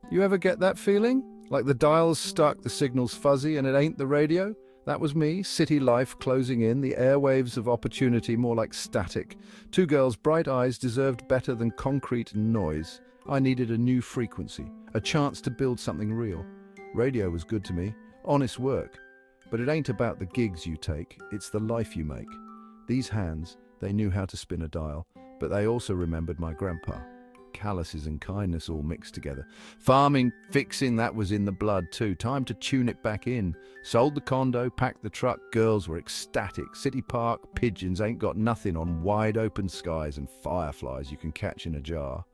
You ever get that feeling? Like the dial's stuck, the signal's fuzzy, and it ain't the radio? That was me, city life closing in, the airwaves of opportunity more like static. Two girls' bright eyes deserved better than concrete and noise. I needed a new frequency, a chance to build something real. Radio was good to me, honest work. But it ain't about the gigs you take, it's the life you make. These hands, they knew how to spin a dial, but they also remembered my grandpa. Calluses and kindness all mixed together. Farming, fixing, that was in the blood too. Time to tune it back in. Sold the condo, packed the truck, girls were ecstatic. City park, pigeons ain't got nothing on wide open skies and fireflies you can catch in a jar.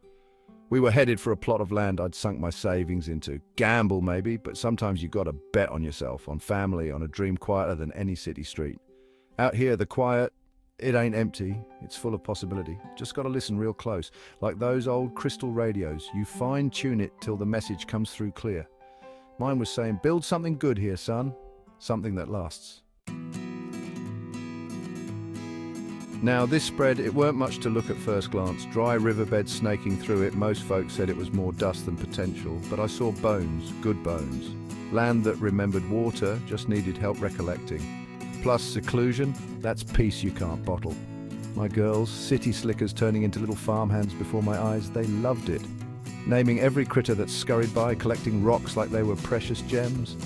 We were headed for a plot of land I'd sunk my savings into. Gamble maybe, but sometimes you gotta bet on yourself, on family, on a dream quieter than any city street. Out here, the quiet, it ain't empty, it's full of possibility. Just gotta listen real close. Like those old crystal radios, you fine-tune it till the message comes through clear. Mine was saying, build something good here, son. Something that lasts. Now, this spread, it weren't much to look at first glance. Dry riverbed snaking through it, most folks said it was more dust than potential, but I saw bones, good bones. Land that remembered water, just needed help recollecting. Plus seclusion, that's peace you can't bottle. My girls, city slickers turning into little farmhands before my eyes, they loved it. Naming every critter that scurried by, collecting rocks like they were precious gems.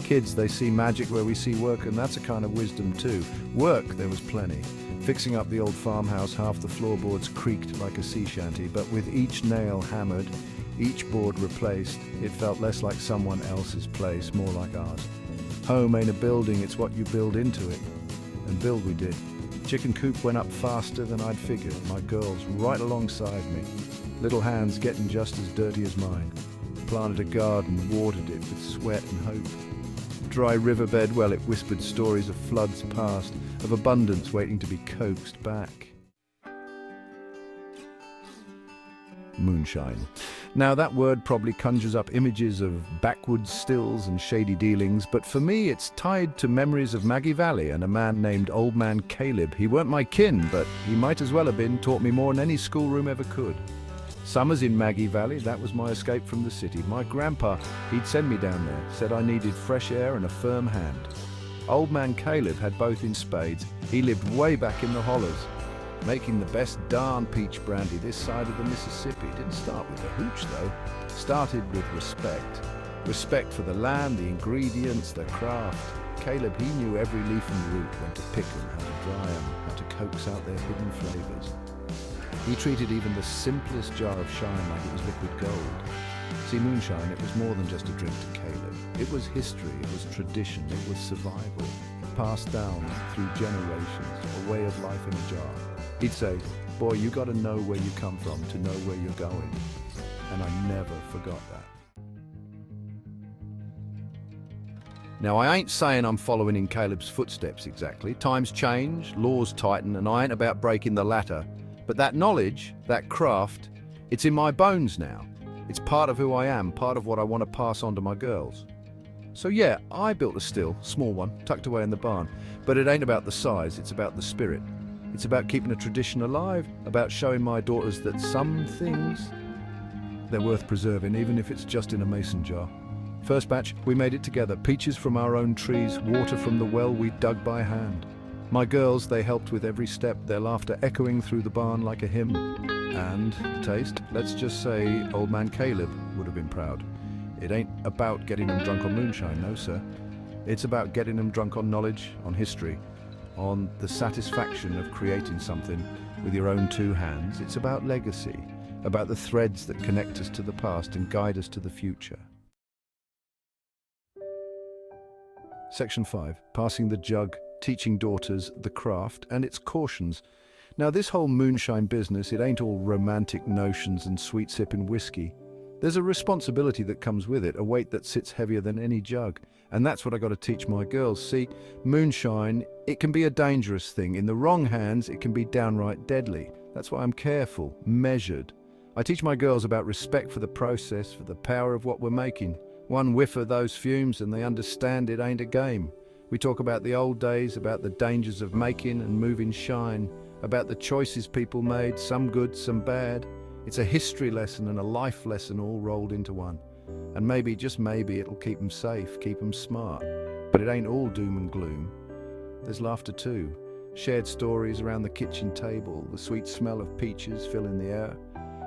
Kids, they see magic where we see work, and that's a kind of wisdom too. Work, there was plenty. Fixing up the old farmhouse, half the floorboards creaked like a sea shanty, but with each nail hammered, each board replaced, it felt less like someone else's place, more like ours. Home ain't a building, it's what you build into it. And build we did. Chicken coop went up faster than I'd figured, my girls right alongside me. Little hands getting just as dirty as mine. Planted a garden, watered it with sweat and hope. Dry riverbed, well, it whispered stories of floods past, of abundance waiting to be coaxed back. Moonshine. Now that word probably conjures up images of backwoods stills and shady dealings, but for me it's tied to memories of Maggie Valley and a man named Old Man Caleb. He weren't my kin, but he might as well have been, taught me more than any schoolroom ever could. Summers in Maggie Valley, that was my escape from the city. My grandpa, he'd send me down there, said I needed fresh air and a firm hand. Old Man Caleb had both in spades. He lived way back in the hollers, making the best darn peach brandy this side of the Mississippi. Didn't start with the hooch though. Started with respect. Respect for the land, the ingredients, the craft. Caleb, he knew every leaf and root, when to pick them, how to dry them, how to coax out their hidden flavors. He treated even the simplest jar of shine like it was liquid gold. See, moonshine, it was more than just a drink to Caleb. It was history, it was tradition, it was survival, passed down through generations, a way of life in a jar. He'd say, boy, you gotta know where you come from to know where you're going. And I never forgot that. Now, I ain't saying I'm following in Caleb's footsteps exactly. Times change, laws tighten, and I ain't about breaking the latter. But that knowledge, that craft, it's in my bones now. It's part of who I am, part of what I want to pass on to my girls. So yeah, I built a still, small one, tucked away in the barn. But it ain't about the size, it's about the spirit. It's about keeping a tradition alive, about showing my daughters that some things, they're worth preserving, even if it's just in a mason jar. First batch, we made it together. Peaches from our own trees, water from the well we dug by hand. My girls, they helped with every step, their laughter echoing through the barn like a hymn. And taste, let's just say Old Man Caleb would have been proud. It ain't about getting them drunk on moonshine, no sir. It's about getting them drunk on knowledge, on history, on the satisfaction of creating something with your own two hands. It's about legacy, about the threads that connect us to the past and guide us to the future. Section 5, passing the jug, teaching daughters the craft and its cautions. Now this whole moonshine business, it ain't all romantic notions and sweet sipping whiskey. There's a responsibility that comes with it, a weight that sits heavier than any jug. And that's what I got to teach my girls. See, moonshine, it can be a dangerous thing. In the wrong hands, it can be downright deadly. That's why I'm careful, measured. I teach my girls about respect for the process, for the power of what we're making. One whiff of those fumes and they understand it ain't a game. We talk about the old days, about the dangers of making and moving shine, about the choices people made, some good, some bad. It's a history lesson and a life lesson all rolled into one. And maybe, just maybe, it'll keep them safe, keep them smart. But it ain't all doom and gloom. There's laughter too. Shared stories around the kitchen table, the sweet smell of peaches filling the air.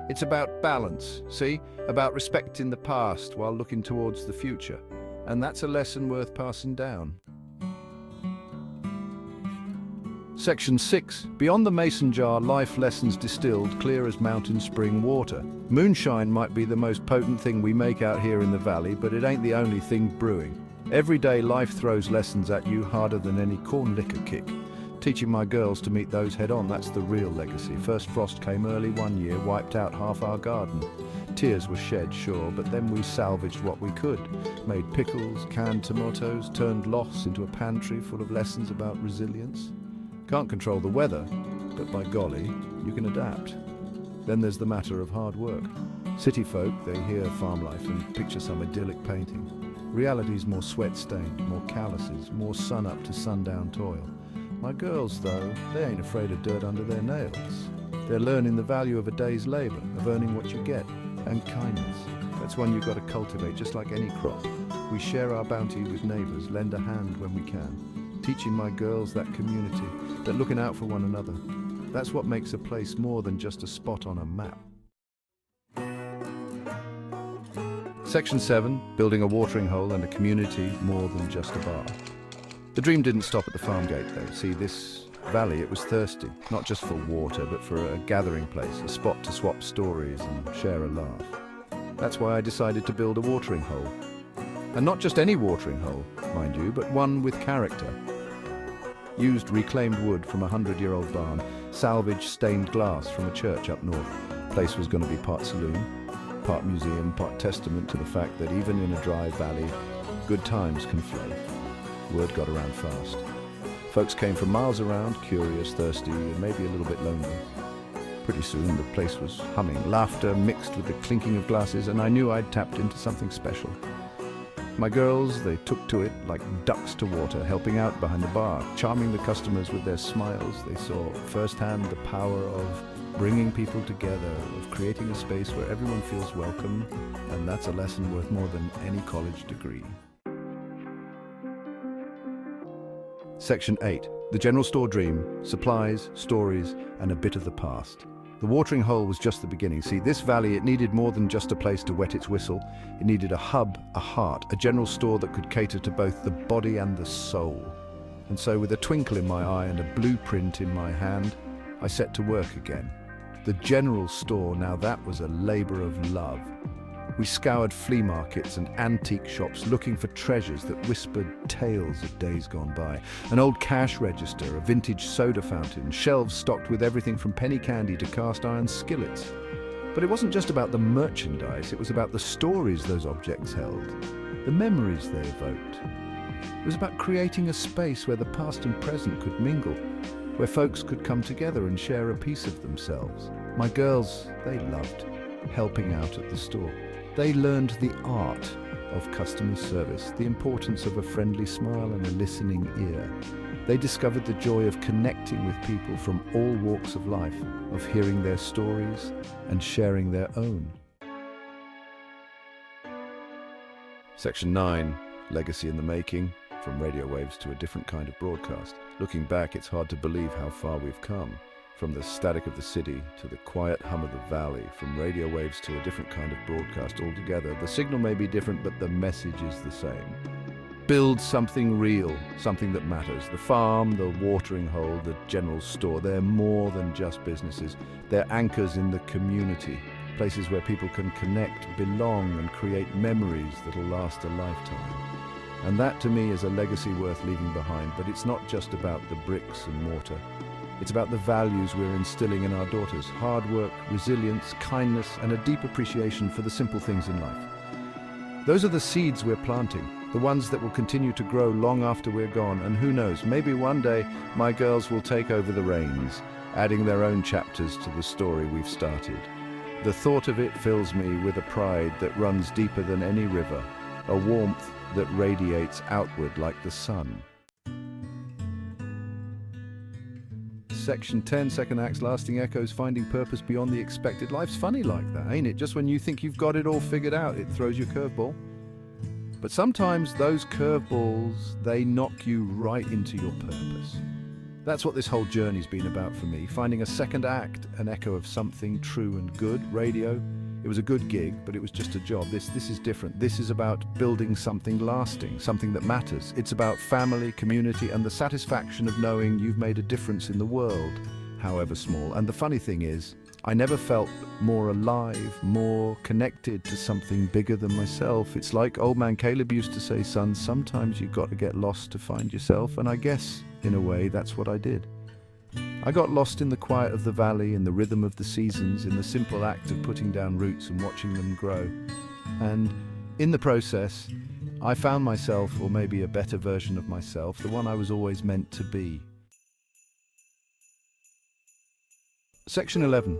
It's about balance, see? About respecting the past while looking towards the future. And that's a lesson worth passing down. Section 6. Beyond the mason jar, life lessons distilled, clear as mountain spring water. Moonshine might be the most potent thing we make out here in the valley, but it ain't the only thing brewing. Every day life throws lessons at you harder than any corn liquor kick. Teaching my girls to meet those head on, that's the real legacy. First frost came early one year, wiped out half our garden. Tears were shed, sure, but then we salvaged what we could. Made pickles, canned tomatoes, turned loss into a pantry full of lessons about resilience. Can't control the weather, but by golly, you can adapt. Then there's the matter of hard work. City folk, they hear farm life and picture some idyllic painting. Reality's more sweat-stained, more calluses, more sun-up to sundown toil. My girls, though, they ain't afraid of dirt under their nails. They're learning the value of a day's labour, of earning what you get, and kindness. That's one you've got to cultivate, just like any crop. We share our bounty with neighbours, lend a hand when we can. Teaching my girls that community, that looking out for one another. That's what makes a place more than just a spot on a map. Section 7, building a watering hole and a community more than just a bar. The dream didn't stop at the farm gate though. See, this valley, it was thirsty, not just for water, but for a gathering place, a spot to swap stories and share a laugh. That's why I decided to build a watering hole. And not just any watering hole, mind you, but one with character. Used reclaimed wood from a 100-year-old barn, salvaged stained glass from a church up north. The place was going to be part saloon, part museum, part testament to the fact that even in a dry valley, good times can flow. Word got around fast. Folks came from miles around, curious, thirsty, and maybe a little bit lonely. Pretty soon the place was humming, laughter mixed with the clinking of glasses, and I knew I'd tapped into something special. My girls, they took to it like ducks to water, helping out behind the bar, charming the customers with their smiles. They saw firsthand the power of bringing people together, of creating a space where everyone feels welcome, and that's a lesson worth more than any college degree. Section 8. The general store dream, supplies, stories, and a bit of the past. The watering hole was just the beginning. See, this valley, it needed more than just a place to wet its whistle. It needed a hub, a heart, a general store that could cater to both the body and the soul. And so with a twinkle in my eye and a blueprint in my hand, I set to work again. The general store, now that was a labor of love. We scoured flea markets and antique shops looking for treasures that whispered tales of days gone by. An old cash register, a vintage soda fountain, shelves stocked with everything from penny candy to cast iron skillets. But it wasn't just about the merchandise, it was about the stories those objects held, the memories they evoked. It was about creating a space where the past and present could mingle, where folks could come together and share a piece of themselves. My girls, they loved helping out at the store. They learned the art of customer service, the importance of a friendly smile and a listening ear. They discovered the joy of connecting with people from all walks of life, of hearing their stories and sharing their own. Section 9, Legacy in the Making, from radio waves to a different kind of broadcast. Looking back, it's hard to believe how far we've come. From the static of the city to the quiet hum of the valley, from radio waves to a different kind of broadcast altogether. The signal may be different, but the message is the same. Build something real, something that matters. The farm, the watering hole, the general store, they're more than just businesses. They're anchors in the community, places where people can connect, belong, and create memories that'll last a lifetime. And that, to me, is a legacy worth leaving behind, but it's not just about the bricks and mortar. It's about the values we're instilling in our daughters: hard work, resilience, kindness, and a deep appreciation for the simple things in life. Those are the seeds we're planting, the ones that will continue to grow long after we're gone, and who knows, maybe one day my girls will take over the reins, adding their own chapters to the story we've started. The thought of it fills me with a pride that runs deeper than any river, a warmth that radiates outward like the sun. Section 10, second acts, lasting echoes, finding purpose beyond the expected. Life's funny like that, ain't it? Just when you think you've got it all figured out, it throws you a curveball. But sometimes those curveballs, they knock you right into your purpose. That's what this whole journey's been about for me, finding a second act, an echo of something true and good. Radio, it was a good gig, but it was just a job. This is different. This is about building something lasting, something that matters. It's about family, community, and the satisfaction of knowing you've made a difference in the world, however small. And the funny thing is, I never felt more alive, more connected to something bigger than myself. It's like old man Caleb used to say, son, sometimes you've got to get lost to find yourself. And I guess, in a way, that's what I did. I got lost in the quiet of the valley, in the rhythm of the seasons, in the simple act of putting down roots and watching them grow. And in the process, I found myself, or maybe a better version of myself, the one I was always meant to be. Section 11.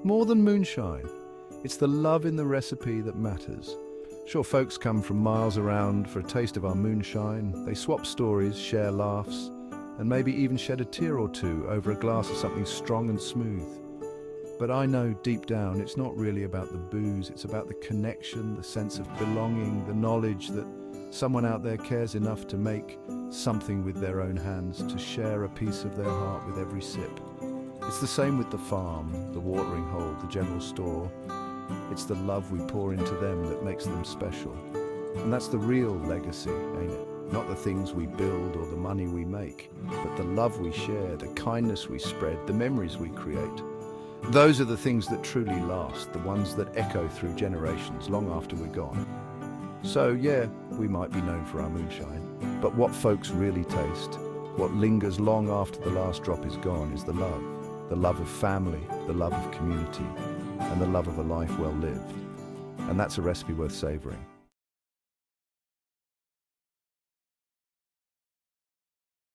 More than moonshine. It's the love in the recipe that matters. Sure, folks come from miles around for a taste of our moonshine. They swap stories, share laughs, and maybe even shed a tear or two over a glass of something strong and smooth. But I know deep down it's not really about the booze, it's about the connection, the sense of belonging, the knowledge that someone out there cares enough to make something with their own hands, to share a piece of their heart with every sip. It's the same with the farm, the watering hole, the general store. It's the love we pour into them that makes them special. And that's the real legacy, ain't it? Not the things we build or the money we make, but the love we share, the kindness we spread, the memories we create. Those are the things that truly last, the ones that echo through generations, long after we're gone. So yeah, we might be known for our moonshine, but what folks really taste, what lingers long after the last drop is gone, is the love of family, the love of community, and the love of a life well lived. And that's a recipe worth savoring.